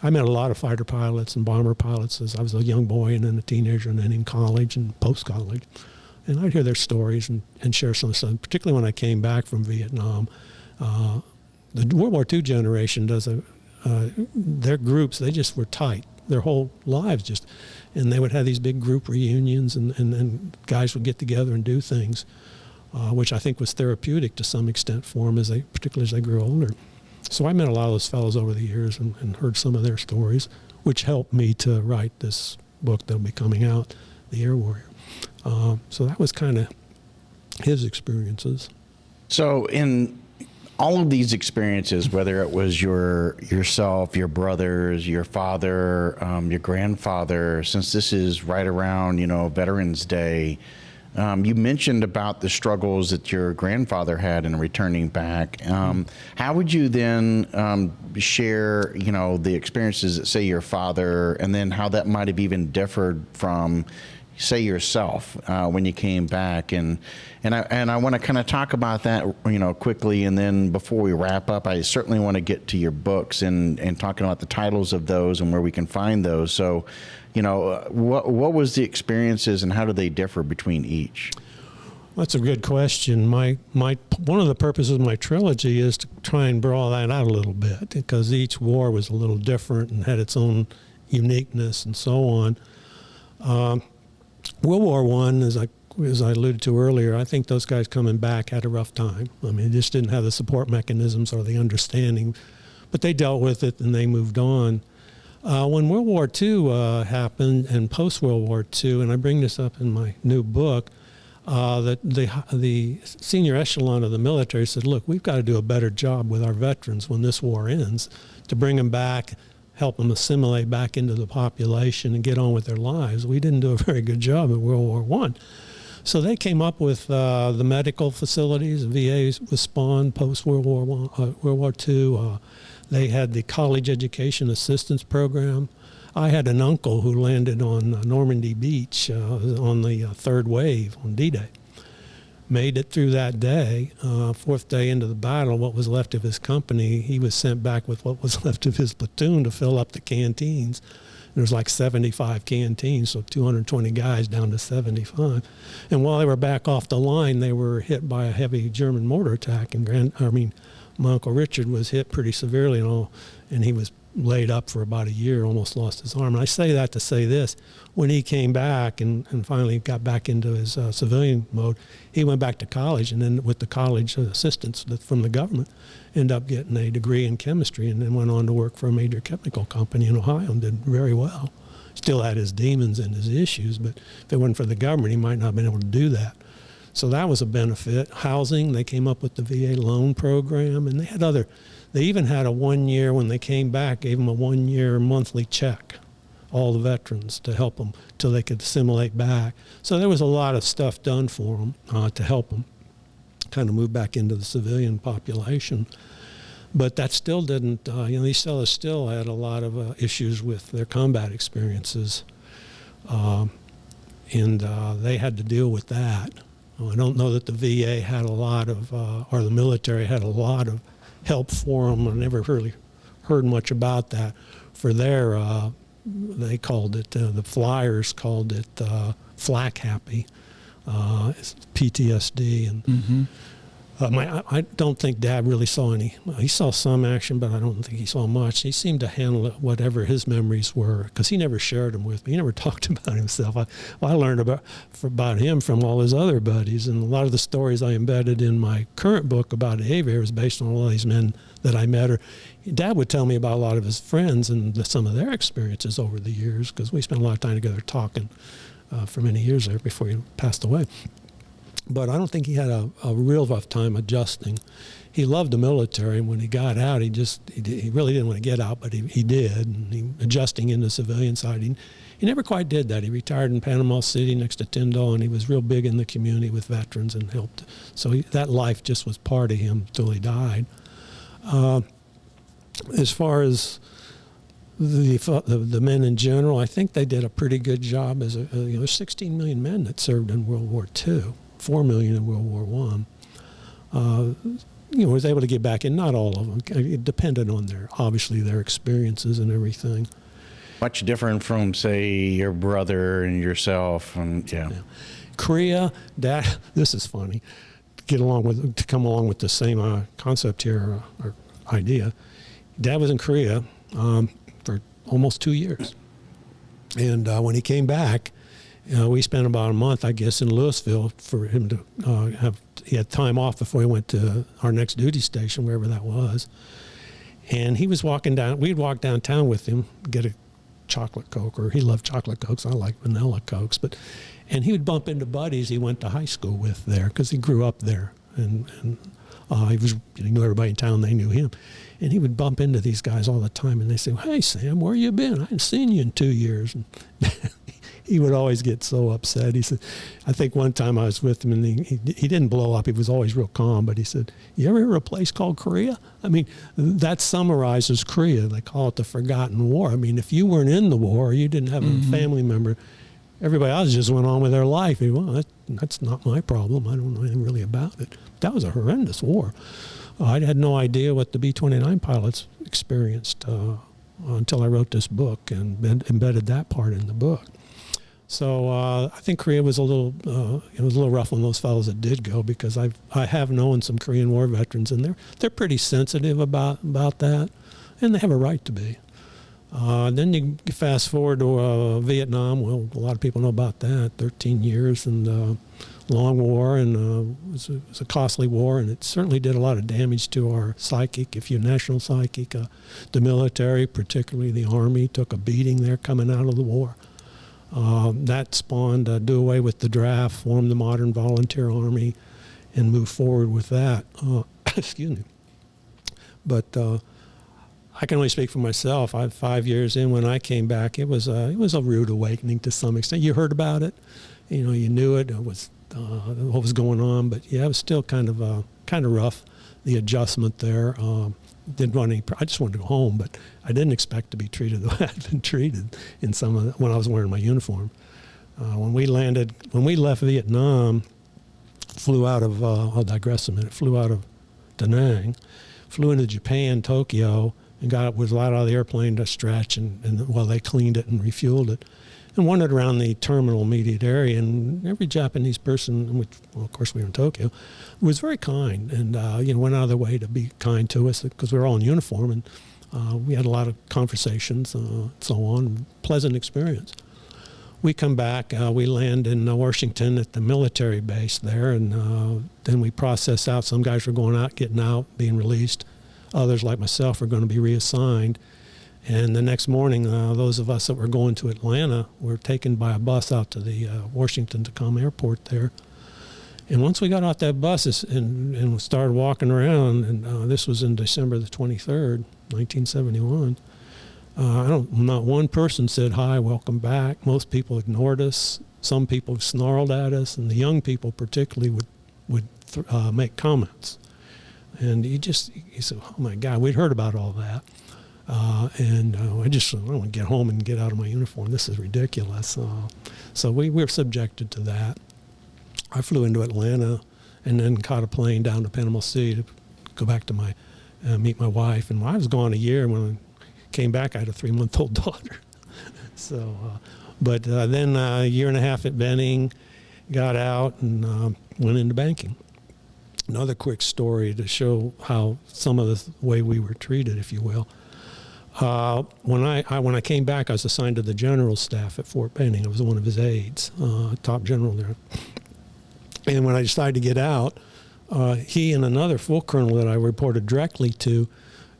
Speaker 3: I met a lot of fighter pilots and bomber pilots as I was a young boy, and then a teenager, and then in college and post-college. And I'd hear their stories and share some stuff, particularly when I came back from Vietnam. The World War II generation their groups, they just were tight. Their whole lives and they would have these big group reunions, and guys would get together and do things. Which I think was therapeutic to some extent for them, particularly as they grew older. So I met a lot of those fellows over the years, and heard some of their stories, which helped me to write this book that'll be coming out, The Air Warrior. So that was kind of his experiences.
Speaker 1: So in all of these experiences, whether it was yourself, your brothers, your father, your grandfather, since this is right around, Veterans Day, you mentioned about the struggles that your grandfather had in returning back. How would you then share, the experiences that, say, your father, and then how that might have even differed from, say, yourself when you came back? And I want to kind of talk about that, quickly. And then before we wrap up, I certainly want to get to your books and talking about the titles of those and where we can find those. So, what was the experiences, and how do they differ between each?
Speaker 3: That's a good question. One of the purposes of my trilogy is to try and draw that out a little bit, because each war was a little different and had its own uniqueness and so on. World War I, as I alluded to earlier, I think those guys coming back had a rough time. I mean, they just didn't have the support mechanisms or the understanding, but they dealt with it and they moved on. When World War II happened, and post-World War II, and I bring this up in my new book, that the senior echelon of the military said, look, we've got to do a better job with our veterans when this war ends, to bring them back, help them assimilate back into the population and get on with their lives. We didn't do a very good job at World War I. So they came up with the medical facilities. VA was spawned post-World War II. They had the College Education Assistance Program. I had an uncle who landed on Normandy Beach on the third wave on D-Day. Made it through that day. Fourth day into the battle, what was left of his company, he was sent back with what was left of his platoon to fill up the canteens. There was like 75 canteens, so 220 guys down to 75. And while they were back off the line, they were hit by a heavy German mortar attack. My Uncle Richard was hit pretty severely and he was laid up for about a year, almost lost his arm. And I say that to say this: when he came back and finally got back into his civilian mode, he went back to college, and then with the college assistance from the government, ended up getting a degree in chemistry, and then went on to work for a major chemical company in Ohio and did very well. Still had his demons and his issues, but if it wasn't for the government, he might not have been able to do that. So that was a benefit. Housing, they came up with the VA loan program, and they even had a 1 year, when they came back, gave them a 1 year monthly check, all the veterans, to help them till they could assimilate back. So there was a lot of stuff done for them to help them kind of move back into the civilian population. But that still didn't, these fellows still had a lot of issues with their combat experiences. And they had to deal with that. I don't know that the VA had a lot of, or the military had a lot of help for them. I never really heard much about that. For their, they called it, the flyers called it flak happy, PTSD. And I don't think Dad really saw any. He saw some action, but I don't think he saw much. He seemed to handle it whatever his memories were, because he never shared them with me. He never talked about himself. I learned about him from all his other buddies, and a lot of the stories I embedded in my current book about aviators is based on all these men that I met. Or Dad would tell me about a lot of his friends and some of their experiences over the years, because we spent a lot of time together talking for many years there before he passed away. But I don't think he had a real rough time adjusting. He loved the military, and when he got out, he really didn't want to get out, but he did. And adjusting into the civilian side, he never quite did that. He retired in Panama City next to Tyndall, and he was real big in the community with veterans and helped. So that life just was part of him until he died. As far as the men in general, I think they did a pretty good job. There's 16 million men that served in World War II. 4 million in World War I. Was able to get back in. Not all of them. It depended on their experiences and everything.
Speaker 1: Much different from, say, your brother and yourself, and yeah.
Speaker 3: Korea, this is funny. To come along with the same concept here or idea. Dad was in Korea for almost 2 years, and when he came back, we spent about a month, I guess, in Louisville for him to he had time off before he went to our next duty station, wherever that was. And he was walking down, we'd walk downtown with him, get a chocolate Coke, or he loved chocolate Cokes. I like vanilla Cokes. And he would bump into buddies he went to high school with there, because he grew up there. And he knew everybody in town, they knew him. And he would bump into these guys all the time, and they say, "Hey, Sam, where you been? I haven't seen you in 2 years." And he would always get so upset. He said, I think one time I was with him, and he didn't blow up. He was always real calm, but he said, "You ever hear of a place called Korea?" I mean, that summarizes Korea. They call it the forgotten war. I mean, if you weren't in the war, or you didn't have a family member, everybody else just went on with their life. Well, that's not my problem. I don't know anything really about it. That was a horrendous war. I had no idea what the B-29 pilots experienced until I wrote this book and embedded that part in the book. So I think Korea was a little rough on those fellows that did go, because I have known some Korean War veterans, and they're pretty sensitive about that, and they have a right to be. Then you fast forward to Vietnam. Well, a lot of people know about that. 13 years and long war, and it was a costly war, and it certainly did a lot of damage to our psychic, national psychic. The military, particularly the Army, took a beating there coming out of the war. That spawned do away with the draft, form the modern volunteer army, and move forward with that. Excuse me. But I can only speak for myself. 5 years in, when I came back, it was a rude awakening to some extent. You heard about it, you knew it. It was what was going on, but yeah, it was still kind of rough. The adjustment there. Didn't want any. I just wanted to go home, but I didn't expect to be treated the way I'd been treated in when I was wearing my uniform. When we left Vietnam, flew out of. I'll digress a minute. Flew out of Da Nang, flew into Japan, Tokyo, and was allowed out of the airplane to stretch, and while they cleaned it and refueled it, and wandered around the terminal immediate area. And every Japanese person, which, well, of course we were in Tokyo, was very kind, and went out of their way to be kind to us, because we were all in uniform, and we had a lot of conversations, so on. Pleasant experience. We come back, we land in Washington at the military base there, and then we process out. Some guys were going out, getting out, being released. Others, like myself, are going to be reassigned. And the next morning, those of us that were going to Atlanta were taken by a bus out to the Washington Tacoma Airport there. And once we got off that bus and started walking around, and this was in December the 23rd, 1971, not one person said, "Hi, welcome back." Most people ignored us. Some people snarled at us, and the young people particularly would make comments. And you said, "Oh my God," we'd heard about all that. And I want to get home and get out of my uniform. This is ridiculous. So we were subjected to that. I flew into Atlanta and then caught a plane down to Panama City to go back to meet my wife. And I was gone a year. When I came back, I had a 3-month-old daughter. So, but then a year and a half at Benning, got out and went into banking. Another quick story to show how some of the way we were treated, if you will. When I came back, I was assigned to the general staff at Fort Benning. I was one of his aides, top general there. And when I decided to get out, he and another full colonel that I reported directly to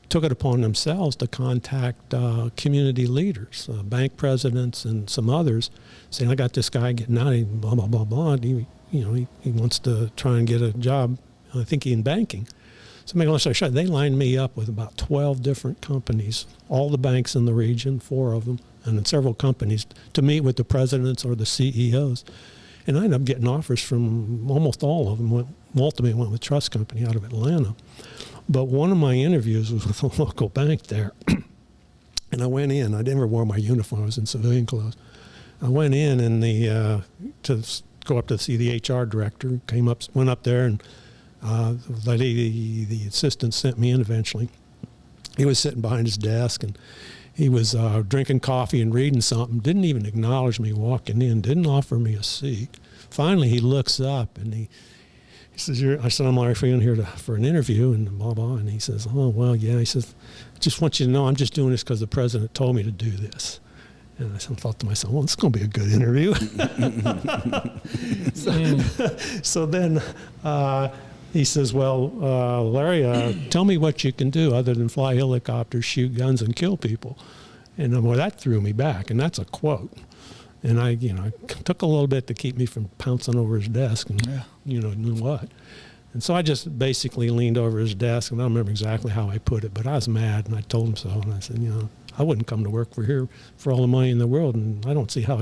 Speaker 3: took it upon themselves to contact community leaders, bank presidents and some others, saying, I got this guy getting out, he blah, blah, blah, blah. He wants to try and get a job, I think in banking. So make a long story short, they lined me up with about 12 different companies, all the banks in the region, 4 of them, and then several companies to meet with the presidents or the CEOs. And I ended up getting offers from almost all of them. Ultimately went with Trust Company out of Atlanta. But one of my interviews was with a local bank there. And I went in. I never wore my uniform. I was in civilian clothes. I went in and to go up to see the HR director. Went up there, and the assistant sent me in eventually. He was sitting behind his desk, and he was drinking coffee and reading something. Didn't even acknowledge me walking in. Didn't offer me a seat. Finally, he looks up and he says, I said, I'm Larry Freeland here for an interview, and blah, blah. And he says, oh, well, yeah. He says, just want you to know I'm just doing this because the president told me to do this. And I thought to myself, well, it's going to be a good interview. So then he says, well, Larry, tell me what you can do other than fly helicopters, shoot guns, and kill people. And well, that threw me back, and that's a quote. And I took a little bit to keep me from pouncing over his desk and, knew what. And so I just basically leaned over his desk, and I don't remember exactly how I put it, but I was mad, and I told him so. And I said, I wouldn't come to work for all the money in the world, and I don't see how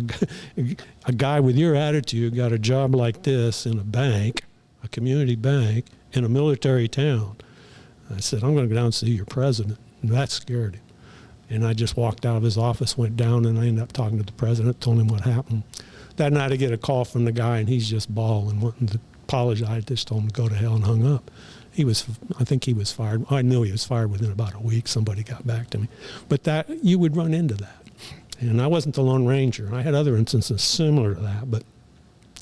Speaker 3: a guy with your attitude got a job like this in a bank, a community bank, in a military town. I said, I'm going to go down and see your president. And that scared him. And I just walked out of his office, went down, and I ended up talking to the president, told him what happened. That night I get a call from the guy, and he's just bawling, wanting to apologize. I just told him to go to hell and hung up. I think he was fired. I knew he was fired within about a week. Somebody got back to me. But you would run into that. And I wasn't the Lone Ranger. I had other instances similar to that, but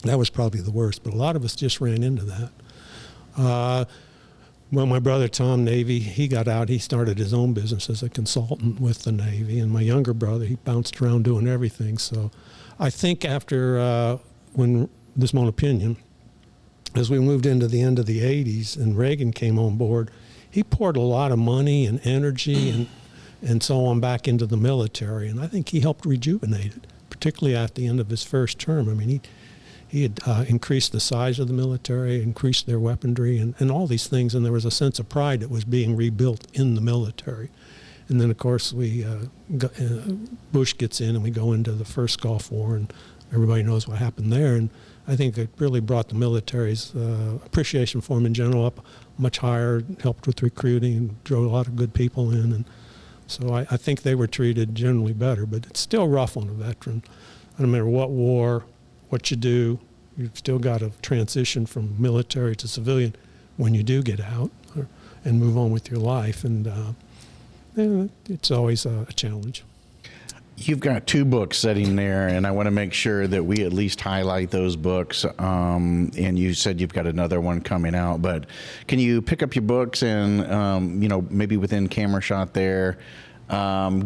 Speaker 3: that was probably the worst. But a lot of us just ran into that. Well, my brother, Tom, Navy, he got out. He started his own business as a consultant with the Navy. And my younger brother, he bounced around doing everything. So I think after, this is my own opinion, as we moved into the end of the 80s and Reagan came on board, he poured a lot of money and energy and so on back into the military. And I think he helped rejuvenate it, particularly at the end of his first term. I mean, he had increased the size of the military, increased their weaponry, and all these things. And there was a sense of pride that was being rebuilt in the military. And then, of course, Bush gets in, and we go into the first Gulf War, and everybody knows what happened there. And I think it really brought the military's appreciation for him in general up much higher, helped with recruiting, and drove a lot of good people in. And so I think they were treated generally better. But it's still rough on a veteran. I don't matter what war, what you do, you've still got to transition from military to civilian when you do get out and move on with your life. And it's always a challenge.
Speaker 1: You've got 2 books sitting there, and I want to make sure that we at least highlight those books. And you said you've got another one coming out, but can you pick up your books and, maybe within camera shot there,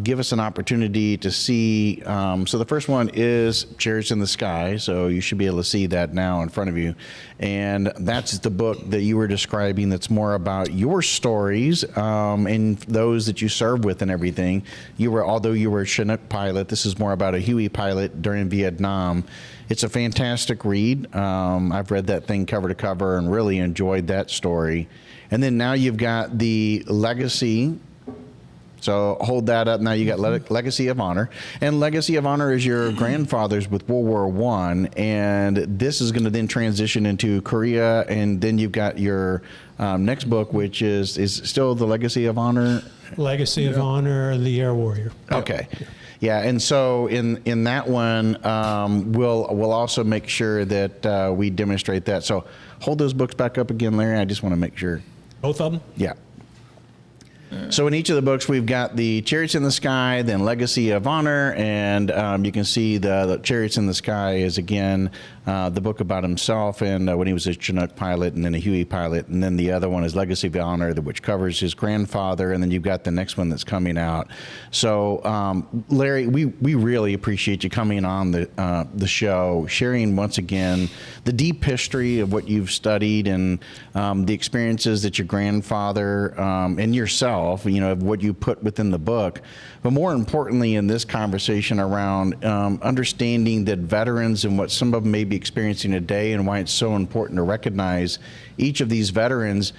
Speaker 1: give us an opportunity to see. So the first one is Chariots in the Sky. So you should be able to see that now in front of you. And that's the book that you were describing that's more about your stories and those that you served with and everything. Although you were a Chinook pilot, this is more about a Huey pilot during Vietnam. It's a fantastic read. I've read that thing cover to cover and really enjoyed that story. And then now you've got the Legacy. So hold that up. Now you got Legacy of Honor. And Legacy of Honor is your grandfather's with World War I. And this is going to then transition into Korea. And then you've got your next book, which is still the Legacy of Honor.
Speaker 3: Legacy of Honor, The Air Warrior.
Speaker 1: Okay. Yeah, and so in that one, we'll also make sure that we demonstrate that. So hold those books back up again, Larry. I just want to make sure.
Speaker 3: Both of them?
Speaker 1: Yeah. So in each of the books, we've got the Chariots in the Sky, then Legacy of Honor, and you can see the Chariots in the Sky is, again, the book about himself and when he was a Chinook pilot and then a Huey pilot. And then the other one is Legacy of Honor, which covers his grandfather. And then you've got the next one that's coming out. So, Larry, we really appreciate you coming on the show, sharing once again the deep history of what you've studied and the experiences that your grandfather and yourself, of what you put within the book. But more importantly, in this conversation around understanding that veterans and what some of them may be experiencing today and why it's so important to recognize each of these veterans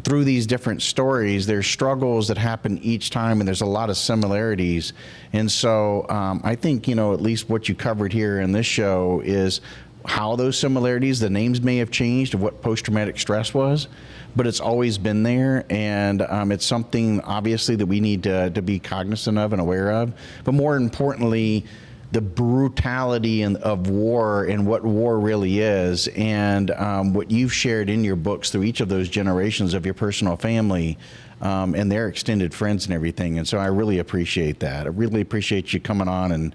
Speaker 1: through these different stories. There's struggles that happen each time, and there's a lot of similarities. And so I think, at least what you covered here in this show is how those similarities, the names may have changed of what post-traumatic stress was, but it's always been there, and it's something obviously that we need to be cognizant of and aware of. But more importantly, the brutality of war and what war really is, and what you've shared in your books through each of those generations of your personal family and their extended friends and everything. And so I really appreciate that. I really appreciate you coming on and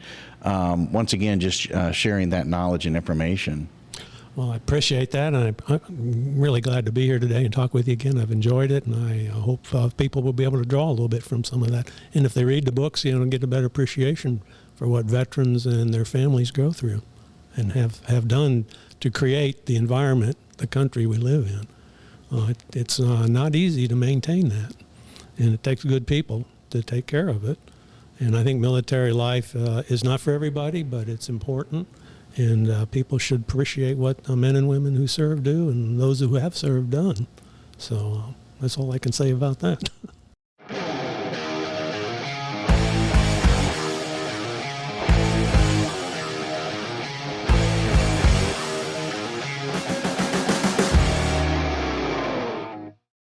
Speaker 1: once again just sharing that knowledge and information.
Speaker 3: Well, I appreciate that, and I'm really glad to be here today and talk with you again. I've enjoyed it, and I hope people will be able to draw a little bit from some of that. And if they read the books, get a better appreciation for what veterans and their families go through and have done to create the environment, the country we live in. It's not easy to maintain that, and it takes good people to take care of it. And I think military life is not for everybody, but it's important. And people should appreciate what men and women who serve do and those who have served done. So that's all I can say about that.